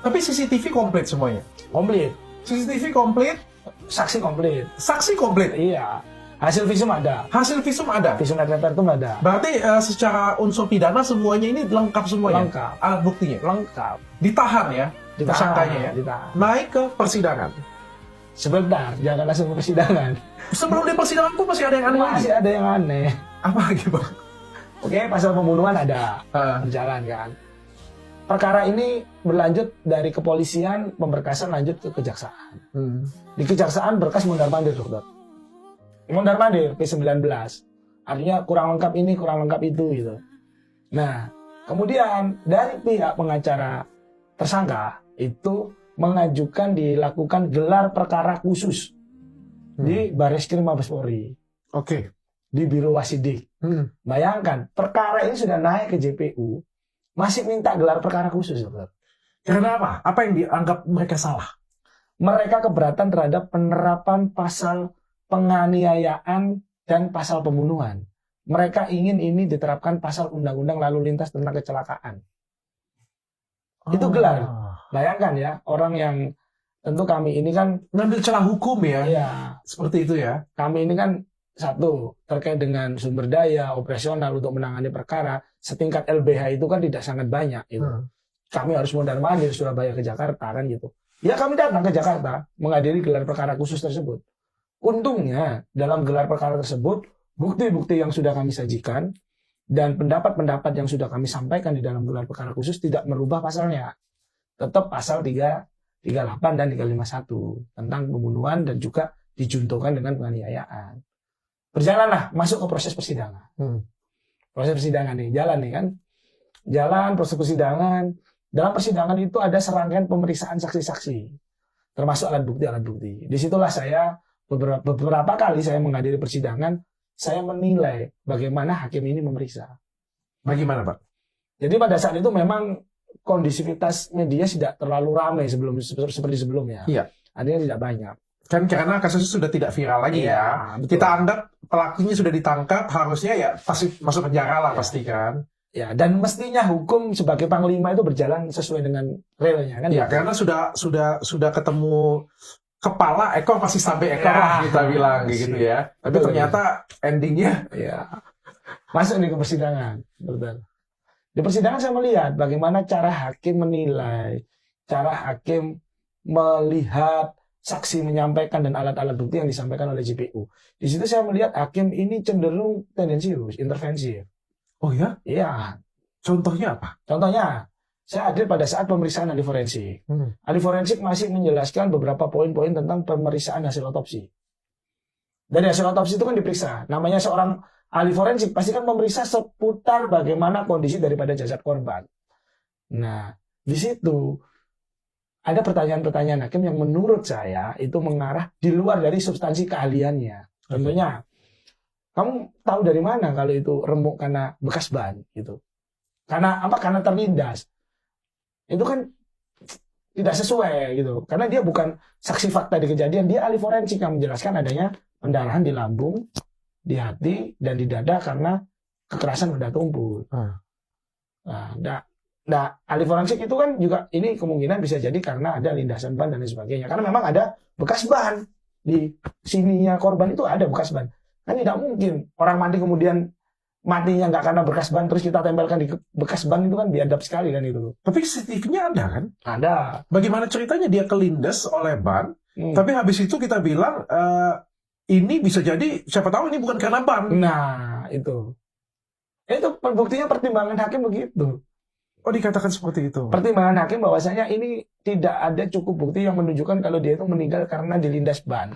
Tapi CCTV komplit semuanya? Komplit. CCTV komplit? Saksi komplit. Saksi komplit? Iya. Hasil visum ada. Hasil visum ada? Visum et repertum ada. Berarti secara unsur pidana semuanya ini lengkap semuanya? Lengkap. Alat buktinya? Lengkap. Ditahan ya? Ditahan, Tersangkanya ya? ditahan. Naik ke persidangan? Sebentar, jangan langsung ke persidangan. Sebelum di persidangan tuh masih ada yang aneh lagi? Masih ada yang aneh. Apa lagi Bang? Oke, pasal pembunuhan ada. Berjalan kan. Perkara ini berlanjut dari kepolisian, pemberkasan lanjut ke kejaksaan. Di kejaksaan berkas mondar-mandir, dokter. Mondar-mandir P19. Artinya kurang lengkap ini, kurang lengkap itu gitu. Nah, kemudian dari pihak pengacara tersangka itu mengajukan dilakukan gelar perkara khusus di Bareskrim Mabes Polri. Oke. Di Biro Wasidik. Bayangkan, perkara ini sudah naik ke JPU, masih minta gelar perkara khusus, dokter. Karena apa? Apa yang dianggap mereka salah? Mereka keberatan terhadap penerapan pasal penganiayaan dan pasal pembunuhan. Mereka ingin ini diterapkan pasal undang-undang lalu lintas tentang kecelakaan. Itu gelar. Bayangkan ya, orang yang tentu kami ini kan ngambil celah hukum ya. Iya. Seperti itu ya. Kami ini kan satu terkait dengan sumber daya operasional untuk menangani perkara setingkat LBH itu kan tidak sangat banyak gitu. Kami harus mondar-mandir Surabaya ke Jakarta kan gitu. Ya kami datang ke Jakarta menghadiri gelar perkara khusus tersebut. Untungnya dalam gelar perkara tersebut bukti-bukti yang sudah kami sajikan dan pendapat-pendapat yang sudah kami sampaikan di dalam gelar perkara khusus tidak merubah pasalnya. Tetap pasal 338 dan 351 tentang pembunuhan dan juga dijuntukan dengan penganiayaan. Berjalanlah masuk ke proses persidangan. Proses persidangan nih, jalan nih kan. Jalan proses persidangan. Dalam persidangan itu ada serangkaian pemeriksaan saksi-saksi. Termasuk alat bukti. Disitulah saya beberapa kali saya menghadiri persidangan, saya menilai bagaimana hakim ini memeriksa. Bagaimana Pak? Jadi pada saat itu memang kondisivitas media tidak terlalu ramai seperti sebelumnya. Iya. Artinya tidak banyak. Kan karena kasusnya sudah tidak viral lagi ya. Betul. Kita anggap pelakunya sudah ditangkap, harusnya ya pasti masuk penjara lah pasti kan. Ya, dan mestinya hukum sebagai panglima itu berjalan sesuai dengan realnya kan. Ya, karena sudah ketemu kepala, ekor pasti sampai ekor lah kita bilang gitu ya. Tapi ternyata endingnya ya. Masuk nih ke persidangan. Betul. Di persidangan saya melihat bagaimana cara hakim menilai, cara hakim melihat saksi menyampaikan dan alat-alat bukti yang disampaikan oleh JPU. Di situ saya melihat hakim ini cenderung tendensius, intervensi. Oh ya? Iya. Contohnya apa? Contohnya, saya hadir pada saat pemeriksaan ahli forensik. Ahli forensik masih menjelaskan beberapa poin-poin tentang pemeriksaan hasil otopsi. Dari hasil otopsi itu kan diperiksa. Namanya seorang ahli forensik pasti kan memeriksa seputar bagaimana kondisi daripada jasad korban. Nah, di situ ada pertanyaan-pertanyaan hakim yang menurut saya itu mengarah di luar dari substansi keahliannya. Contohnya, kamu tahu dari mana kalau itu remuk karena bekas ban gitu? Karena apa? Karena terlindas. Itu kan tidak sesuai gitu. Karena dia bukan saksi fakta di kejadian, dia ahli forensik yang menjelaskan adanya pendarahan di lambung, di hati dan di dada karena kekerasan benda tumpul. Nah, ahli forensik itu kan juga ini kemungkinan bisa jadi karena ada lindasan ban dan lain sebagainya. Karena memang ada bekas ban di sininya korban itu ada bekas ban. Kan tidak mungkin orang mati kemudian matinya nggak karena bekas ban terus kita tempelkan di bekas ban, itu kan biadab sekali kan itu. Tapi CCTV-nya ada kan? Ada. Bagaimana ceritanya dia kelindas oleh ban, tapi habis itu kita bilang ini bisa jadi siapa tahu ini bukan karena ban. Nah, itu buktinya pertimbangan hakim begitu. Oh, dikatakan seperti itu. Pertimbangan hakim bahwasanya ini tidak ada cukup bukti yang menunjukkan kalau dia itu meninggal karena dilindas ban.